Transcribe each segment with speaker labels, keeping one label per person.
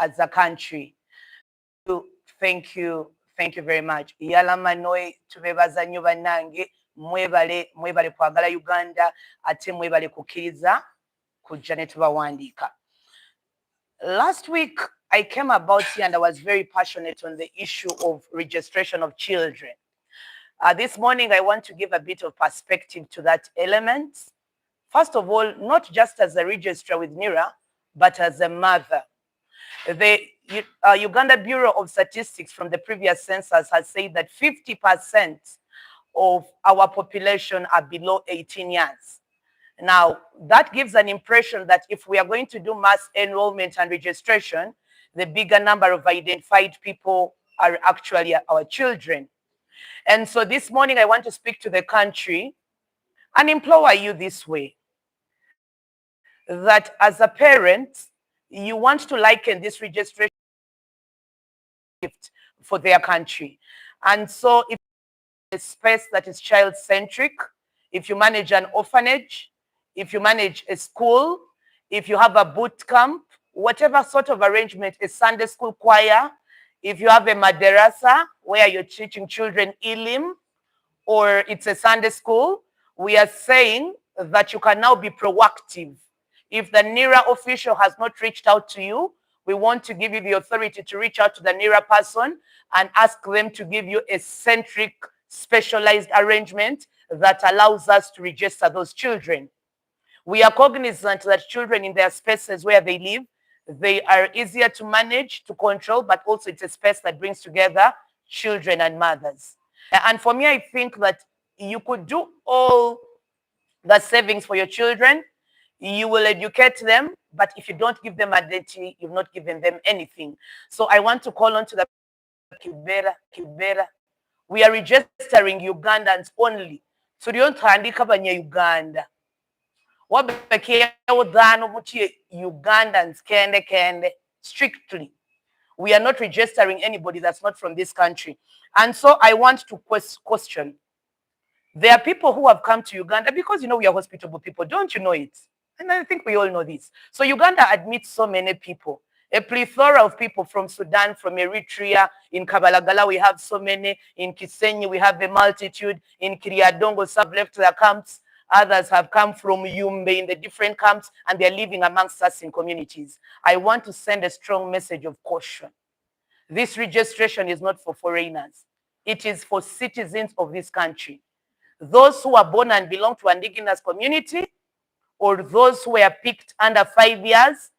Speaker 1: as a country. Thank you very much. Yalama noe tubebaza nnyo bannange, mwebale kwagala Uganda ate mwebale kukkiriza kujja ne tubawandiika. Last week I came about here and I was very passionate on the issue of registration of children. This morning I want to give a bit of perspective to that element. First of all, not just as a registrar with NIRA, but as a mother. The Uganda Bureau of Statistics from the previous census has said that 50% of our population are below 18 years. Now, that gives an impression that if we are going to do mass enrollment and registration, the bigger number of identified people are actually our children. And so this morning, I want to speak to the country and implore you this way, that as a parent, you want to liken this registration gift for their country. And so if a space that is child-centric, if you manage an orphanage, if you manage a school, if you have a boot camp, whatever sort of arrangement, a Sunday school choir, if you have a madrasa where you're teaching children ilim, or it's a Sunday school, we are saying that you can now be proactive. If the NIRA official has not reached out to you, we want to give you the authority to reach out to the NIRA person and ask them to give you a centric, specialized arrangement that allows us to register those children. We are cognizant that children in their spaces where they live, they are easier to manage, to control, but also it's a space that brings together children and mothers. And for me, I think that you could do all the savings for your children, you will educate them, but if you don't give them identity, you've not given them anything. So I want to call on to the Kibera. We are registering Ugandans only. So don't handicap Uganda. What Ugandans kende strictly. We are not registering anybody that's not from this country. And so I want to question. There are people who have come to Uganda because, you know, we are hospitable people. Don't you know it? And I think we all know this. So Uganda admits so many people. A plethora of people from Sudan, from Eritrea. In Kabalagala, we have so many. In Kisenyi, we have a multitude. In Kiriadongo, some have left their camps. Others have come from Yumbe in the different camps, and they're living amongst us in communities. I want to send a strong message of caution. This registration is not for foreigners. It is for citizens of this country. Those who are born and belong to an indigenous community, or those who were picked under 5 years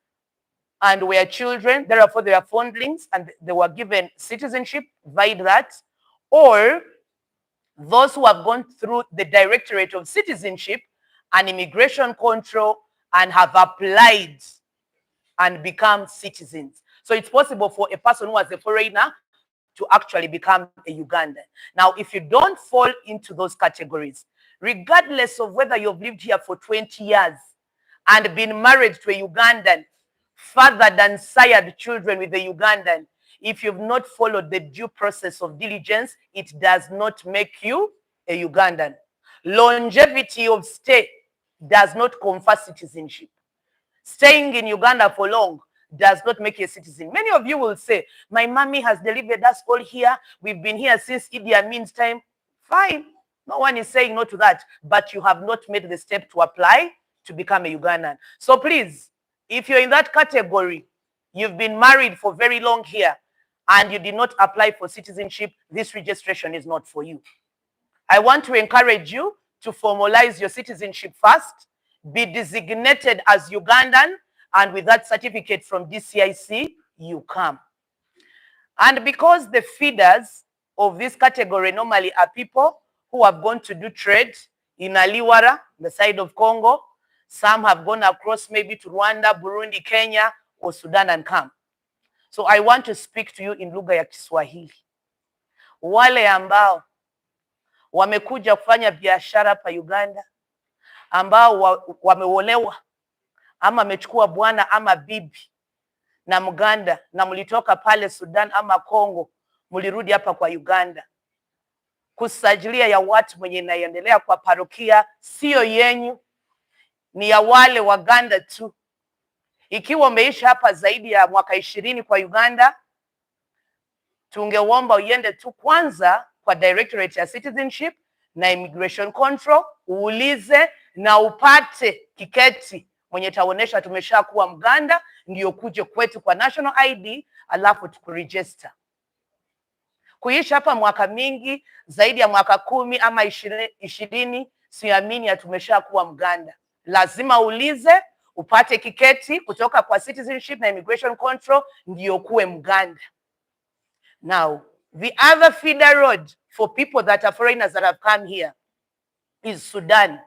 Speaker 1: and were children, therefore they are foundlings and they were given citizenship via that, or those who have gone through the Directorate of Citizenship and Immigration Control and have applied and become citizens. So it's possible for a person who was a foreigner to actually become a Ugandan. Now, if you don't fall into those categories, regardless of whether you've lived here for 20 years and been married to a Ugandan, fathered and sired children with a Ugandan, if you've not followed the due process of diligence, it does not make you a Ugandan. Longevity of stay does not confer citizenship. Staying in Uganda for long does not make you a citizen. Many of you will say, my mommy has delivered us all here. We've been here since Idi Amin's time. Fine. No one is saying no to that. But you have not made the step to apply to become a Ugandan. So please, if you're in that category, you've been married for very long here, and you did not apply for citizenship, this registration is not for you. I want to encourage you to formalize your citizenship first, be designated as Ugandan, and with that certificate from DCIC, you come. And because the feeders of this category normally are people who have gone to do trade in Aliwara, the side of Congo, some have gone across maybe to Rwanda, Burundi, Kenya, or Sudan and come. So I want to speak to you in lugha ya Kiswahili. Wale ambao wamekuja kufanya biashara pa Uganda, ambao wameolewa ama amechukua bwana ama bibi na Muganda na mlitoka pale Sudan ama Congo, mlirudi hapa kwa Uganda. Kusajilia ya watu mwenye inaendelea kwa parokia sio yenyu, ni ya wale Waganda tu. Ikiwa umeishi hapa zaidi ya mwaka 20 kwa Uganda, tungeomba uende tu kwanza kwa Directorate ya Citizenship na Immigration Control, uulize na upate kiketi mwenye taonesha tumeshakuwa Mganda, ndio kuje kwetu kwa National ID, alafu tukuregister. Kuishi hapa mwaka mingi zaidi ya mwaka 10 ama 20, siamini ya tumeshakuwa Mganda. Lazima uulize upate kiketi kutoka kwa Citizenship na Immigration Control, ndio kuwe Mganda. Now, the other feeder road for people that are foreigners that have come here is Sudan.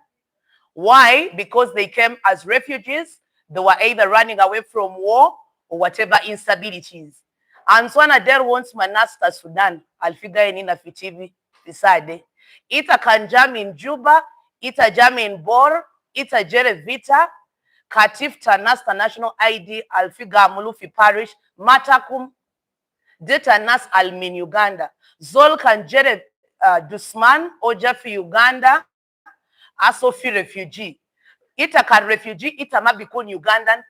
Speaker 1: Why? Because they came as refugees. They were either running away from war or whatever instabilities. And so Nader wants Manasta Sudan. Alfiga enina fitivi decide. Ita kanjam in Juba, ita jam in Bor, ita jere vita, katif tanasta national ID, alfiga mulufi parish, matakum, data nas almin Uganda. Zol kanjere Dusman, oja fi Uganda, aso fi refugee. Ita kan refugee, ita mabikun Ugandan.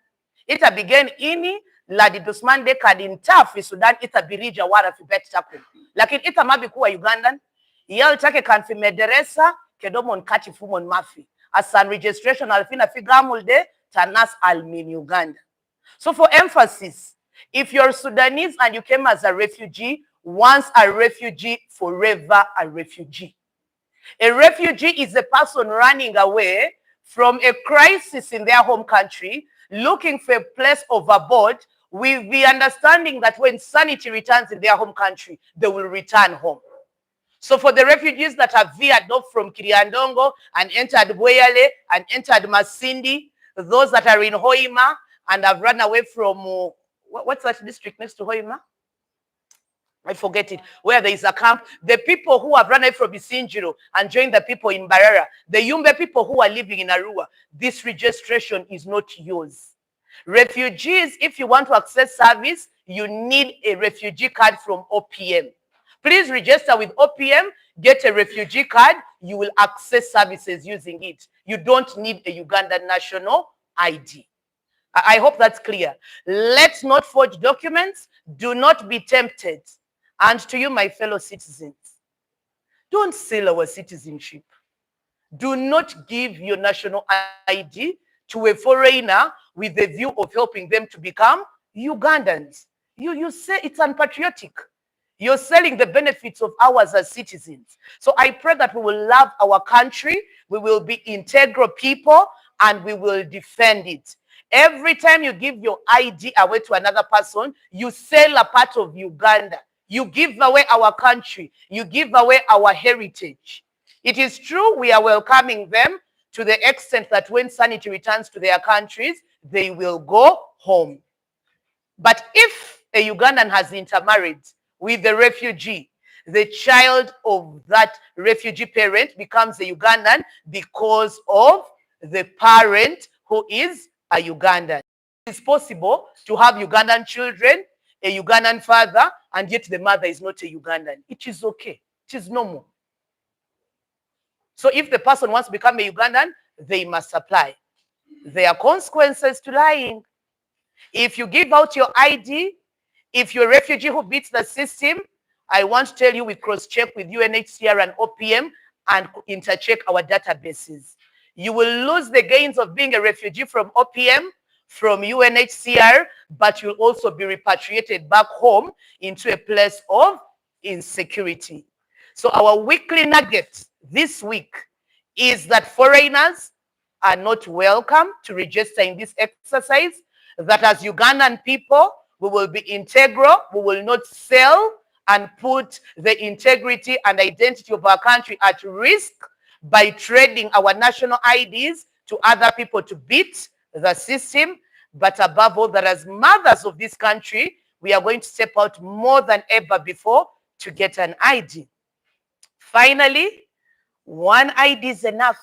Speaker 1: Ita begin ini, la di Dusman de kadinta fi Sudan, ita birija wara fi betitakum. Lakin ita mabikuwa Ugandan, yel take kan fi mederesa, kedomon kati fumon mafi. Asan registration alfina fi gamulde, tanas almin Uganda. So for emphasis, if you're Sudanese and you came as a refugee, once a refugee, forever a refugee. A refugee is a person running away from a crisis in their home country, looking for a place of abode, with the understanding that when sanity returns in their home country, they will return home. So for the refugees that have veered off from Kiriandongo and entered Boyale and entered Masindi, those that are in Hoima and have run away from, what's that district next to Hoima? I forget it, where there is a camp. The people who have run away from Isinjiro and joined the people in Barara, the Yumbe people who are living in Arua, this registration is not yours. Refugees, if you want to access service, you need a refugee card from OPM. Please register with OPM, get a refugee card, you will access services using it. You don't need a Ugandan national ID. I hope that's clear. Let's not forge documents. Do not be tempted. And to you, my fellow citizens, don't sell our citizenship. Do not give your national ID to a foreigner with the view of helping them to become Ugandans. You say it's unpatriotic. You're selling the benefits of ours as citizens. So I pray that we will love our country, we will be integral people, and we will defend it. Every time you give your ID away to another person, you sell a part of Uganda. You give away our country. You give away our heritage. It is true we are welcoming them to the extent that when sanity returns to their countries, they will go home. But if a Ugandan has intermarried with the refugee, the child of that refugee parent becomes a Ugandan because of the parent who is a Ugandan. It's possible to have Ugandan children, a Ugandan father, and yet the mother is not a Ugandan. It is okay. It is normal. So if the person wants to become a Ugandan, they must apply. There are consequences to lying. If you give out your ID, if you're a refugee who beats the system, I want to tell you we cross-check with UNHCR and OPM and intercheck our databases. You will lose the gains of being a refugee from OPM, from UNHCR, but you'll also be repatriated back home into a place of insecurity. So our weekly nugget this week is that foreigners are not welcome to register in this exercise, that as Ugandan people, we will be integral, we will not sell and put the integrity and identity of our country at risk by trading our national IDs to other people to beat the system. But above all, that as mothers of this country, we are going to step out more than ever before to get an ID. Finally, one ID is enough.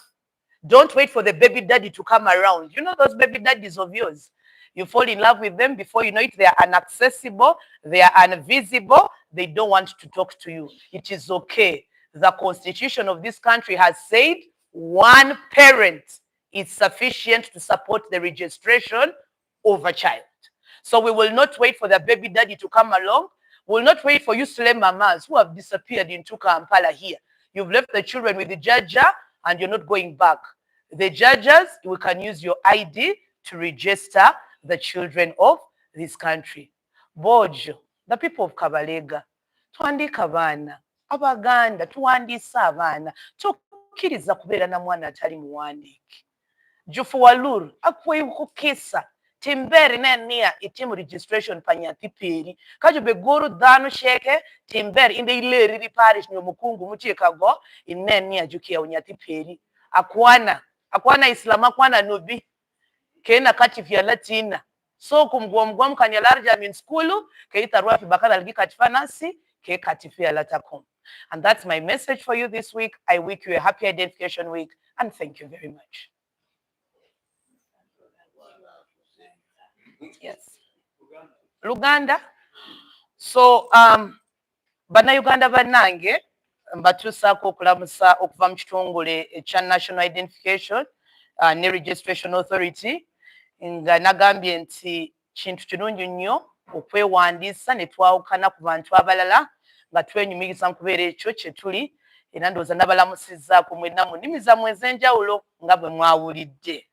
Speaker 1: Don't wait for the baby daddy to come around. You know those baby daddies of yours? You fall in love with them, before you know it, they are inaccessible, they are invisible, they don't want to talk to you. It is okay. The constitution of this country has said one parent is sufficient to support the registration of a child. So we will not wait for the baby daddy to come along. We will not wait for you slave mamas who have disappeared into Kampala here. You've left the children with the Jaja and you're not going back. The Jajas, we can use your ID to register the children of this country. Bojo, the people of Kabalega, tuandika abaana, Abaganda, tuwandiisa abaana, tokkiriza kubeera na mwana atali muwandiike. Jufu Waluru, akweyukukisa, timberi nenia itimu registration panyatipiri, kajube guru dhanu sheke, timberi inde ile riri parish ni mukungu muchikago, inenia jukia unyatipiri. Akwana Islam, akwana nubi, kena katifia Latina. So kumgwamgwam kanyalarja min skulu, ke itarua fibakala ligi katifanasi, ke katifia latakum. And that's my message for you this week. I wish you a happy identification week, and thank you very much. Yes. Luganda. So, Bannayuganda bannange mbatuusaako okulamusa okuva mu kitongole ekya National Identification ne Registration Authority nga nagambye nti kintu kirungi nnyo okwewandiisa ne twawukana ku bantu abalala nga twenyumiriza mu kubeera ekyo kye tuli era ndowooza nabalamusizzaako mwenna mu nnimi zammwe ez'enjawulo nga bwe mwawulidde.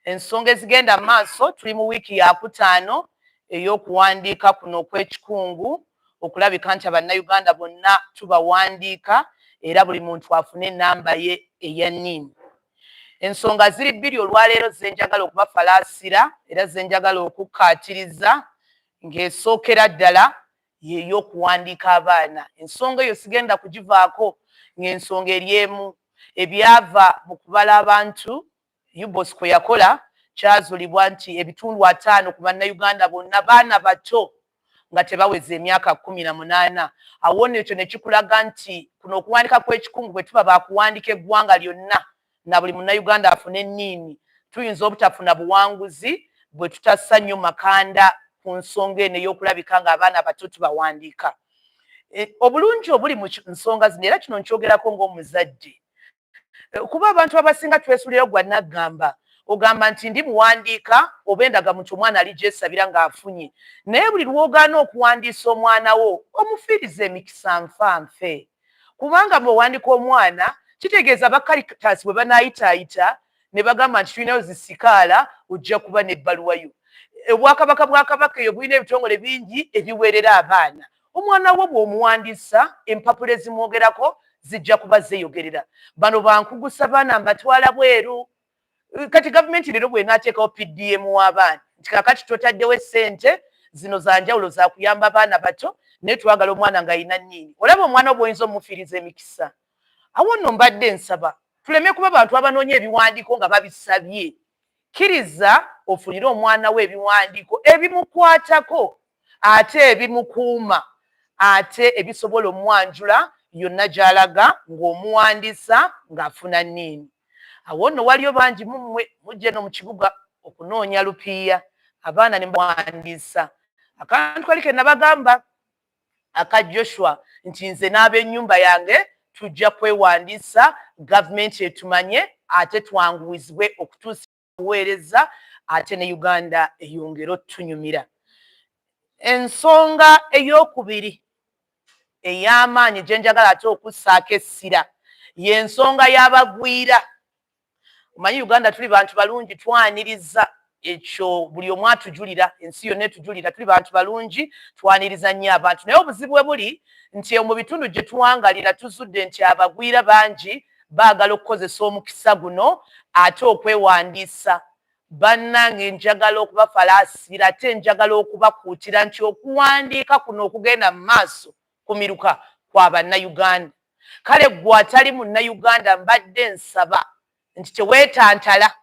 Speaker 1: Ensonga ezigenda maaso tuli mu wiiki ya kutaano ey'okuwandiika kuno okw'ekikungu okulabika nti Abannayuganda bonna tubawandiika era buli muntu afune ennamba ye eya NIN. Ensonga ziri bbiri olwaleero zenjagala okubafalaasira era zenjagala okukkaatiriza ng'esookera ddala y'ey'okuwandiika abaana. Ensonga eyo sigenda kugivaako ng'ensonga eri emu ebyava mu kubala abantu UBOS kwe yakola kyazuulibwa nti ebitundu 5 ku Bannayuganda bonna baana bato nga tebaweza emyaka 18. Awo nno ekyo ne kikulaga nti kuno okuwandiika kw'ekikungu bwe tuba baakuwandiika eggwanga lyonna na buli Munnayuganda afune ennimi, tuyinza obutafuna buwanguzi bwe tutassa nnyo makanda ku nsonga eno ey'okulabika ng'abaana bato tubawandiika. Obulungi obuli mu nsonga zino era kino nkyogerako ng'omuzadde, kuba abantu abasinga twesulira gwa naggamba ogamba nti ndi muwandiika oba endaga muntu omwana aligyesabira ng'afunye, naye buli lwogaana okuwandiisa omwana wo omufiiriza emikisa nfanfe, kubanga bw'owandiika omwana kitegeeza bakalikitaasi bwe banaayitaayita ne bagamba nti tulinayo zisikaala ojja kuba n'ebbaluwa yo. Bwakabaka eyo bulina ebitongole bingi ebiweerera abaana. Omwana wo bw'omuwandiisa empapula ezimwogerako zijja kuba zeeyogerera. Bano bankugusa baana mbatwala bweru. Kati gavumenti leero bw'enaateekawo PDM w'abaana nti kakati totaddewo essente zino za njawulo za kuyamba abaana bato naye twagala omwana ng'ayina NIN. Olaba omwana bw'oyinza omufiiriza emikisa. Awo nno mbadde nsaba tuleme kuba bantu abanoonya ebiwandiiko nga babisabye. Kkiriza ofunire omwana we ebiwandiiko ebimukwatako ate ebimukuuma ate ebisobola omwanjula yonna gy'alaga ng'omuwandiisa ng'afuna NIN. Awo nno waliyo bangi mummwe mujje no mu kibuga okunoonya lupiiya abaana ne muwandiisa. Akantu kali ke nabagamba aka Joshua nti nze n'ab'ennyumba yange tujja kwewandiisa gavumenti etumanye ate twanguwizibwe okutuusa okuweereza ate ne Uganda eyongera otunyumira. Ensonga ey'okubiri ey'amaanyi gye njagala ate okussaako essira y'ensonga y'abagwira. Omanyi Uganda tuli bantu balungi, twaniriza ekyo buli omu atujulira, ensi yonna etujulira, tuli bantu balungi, twaniriza nnyo abantu. Naye obuzibu bwe buli nti mu bitundu gye tuwangalira tuzudde nti abagwira bangi baagala okukozesa omukisa guno ate okwewandiisa. Bannange njagala okubafalaasira ate njagala okubakuutira nti okuwandiika kuno okugenda mu maaso kumiruka kwa Bannayuganda. Kale gwe atali Munnayuganda mbadde nsaba nti teweetantala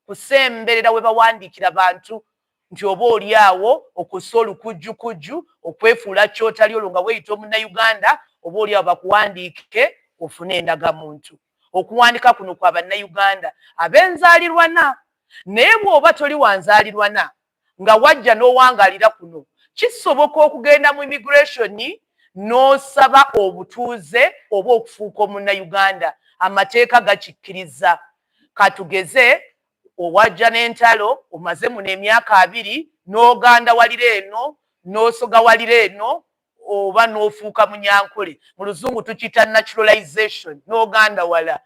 Speaker 1: kusemberera we bawandiikira bantu nti oba oli awo okussa olukujjukujju okwefuula kyotali olwo nga weeyita Omunnayuganda oba oli awo bakuwandiike ofune endagamuntu. Okuwandiika kuno kwa Bannayuganda ab'enzaalirwana, naye bw'oba toli wanzaalirwana nga wajja n'owangaalira kuno kisoboka okugenda mu immigration n'osaba obutuuze oba okufuuka Omunnayuganda. Amateeka gakikkiriza. Katugeze owajja n'entalo omaze muno emyaka 2 n'oganda walira eno n'osoga walira eno oba n'ofuuka munyankole mu luzungu tukiyita naturalization n'oganda wala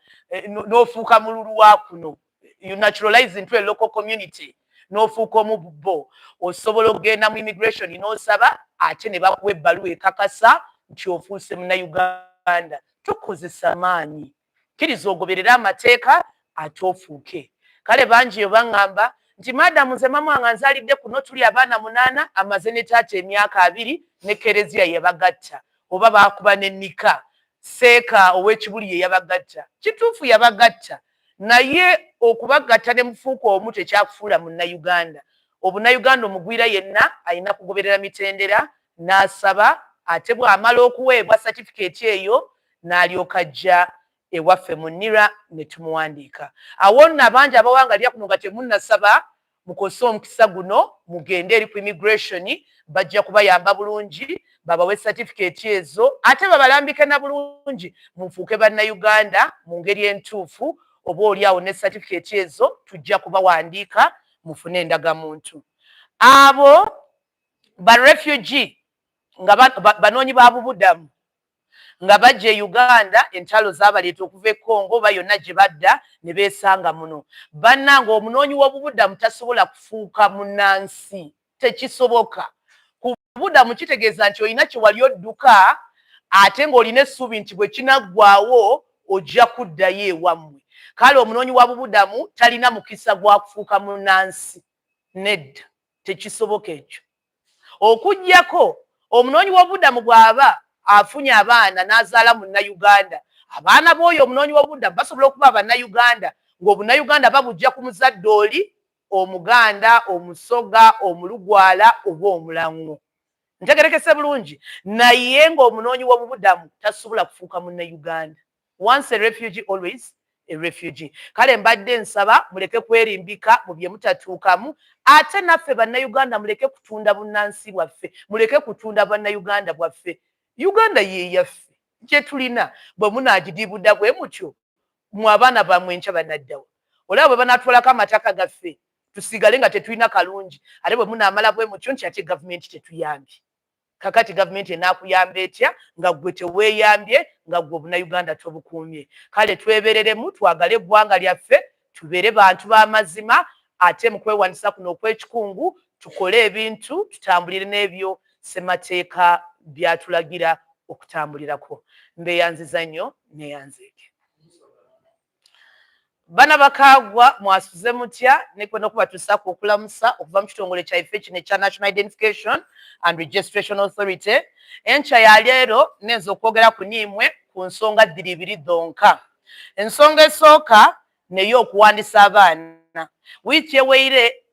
Speaker 1: n'ofuuka mululu wa kuno you naturalize into a local community n'ofuuka omubbo osobola okugenda mu immigration n'osaba ate ne bakuwa ebbaluwa ekakasa nti ofuuse munnayuganda. Tukozesa maanyi kkiriza ogoberera amateeka ate ofuuke. Kale bangi baŋŋamba nti madamu nze mama wange nzalidde kuno tuli abaana 8 amaze ne taata emyaka 2 ne kereziya yabagatta oba baakuba n'ennika seeka ow'ekibuli ye yabagatta. Kituufu yabagatta naye okubagatta ne mufuuka omu tekyakufuula munnayuganda. Obunnayuganda omugwira yenna alina kugoberera mitendera n'asaba ate bw'amala okuweebwa certificate eyo n'alyoka ajja ewaffe mu NIRA ne tumuwandiika. Awo nno abangi abawangalira kuno nga temunnasaba mukose omukisa guno mugende eri ku immigration bajja kubayamba bulungi babawe certificate ezo ate babalambike na bulungi mufuuke bannayuganda mu ngeri entuufu oba oliawo ne certificate ezo tujja kubawandiika mufune endagamuntu. Abo ba refugee nga banoonyi ba bubudamu nga bajja e Uganda entalo zaabaleeta okuva e Congo oba yonna gye badda ne beesanga muno. Bannanga omunoonyi w'obubudamu tasobola kufuuka munnansi, tekisoboka. Ku bubudamu kitegeeza nti olina kye wali odduka ate ng'olina essuubi nti bwe kinaggwaawo ojja kuddayo ewammwe. Kale omunoonyi wa bubudamu talina mukisa gwa kufuuka munnansi. Nedda, tekisoboka ekyo. Okuggyako omunoonyi w'obubudamu bw'aba afunye abaana n'azaala munnayuganda, abaana b'oyo omunoonyi w'obubudamu basobola okuba bannayuganda ng'obunnayuganda babujja ku muzadde oli omuganda, omusoga, omulugwala oba omulaŋŋo. Ntegerekese bulungi. Naye ng'omunoonyi w'obubudamu tasobola kufuuka munnayuganda. Once a refugee, always a refugee. Kale mbadde nsaba muleke kwerimbika mu bye mutatuukamu ate naffe bannayuganda muleke kutunda bunnansi bwaffe, muleke kutunda bannayuganda bwaffe. Uganda ye yaffe gye tulina bwe munaagidiibudda bwe mutyo mu abaana bammwe enkya banaddawa. Olaba bwe banaatwalako amataka gaffe tusigale nga tetulina kalungi ate bwe munaamala bwe mutyo nti ate gavumenti tetuyambye. Kakati gavumenti enaakuyamba etya nga ggwe teweeyambye nga ggwe obunnayuganda tobukuumye. Kale twebereremu twagale eggwanga lyaffe tubeere bantu b'amazima ate mu kwewandiisa kuno okw'ekikungu tukole ebintu tutambulire n'ebyo ssemateeka byatulagira okutambulirako. Mbeeyanziza nnyo neeyanzeeke. Bana bakaagwa mwasuze mutya ne kwena okubatuusa ku okulamusa okuva mu kitongole kyaffe kino ekya National Identification and Registration Authority. Enkya ya leero neenza okwogera ku niimwe ku nsonga 2 dhonka. Ensonga esooka neyo okuwandiisa abaana. Wiiki eweire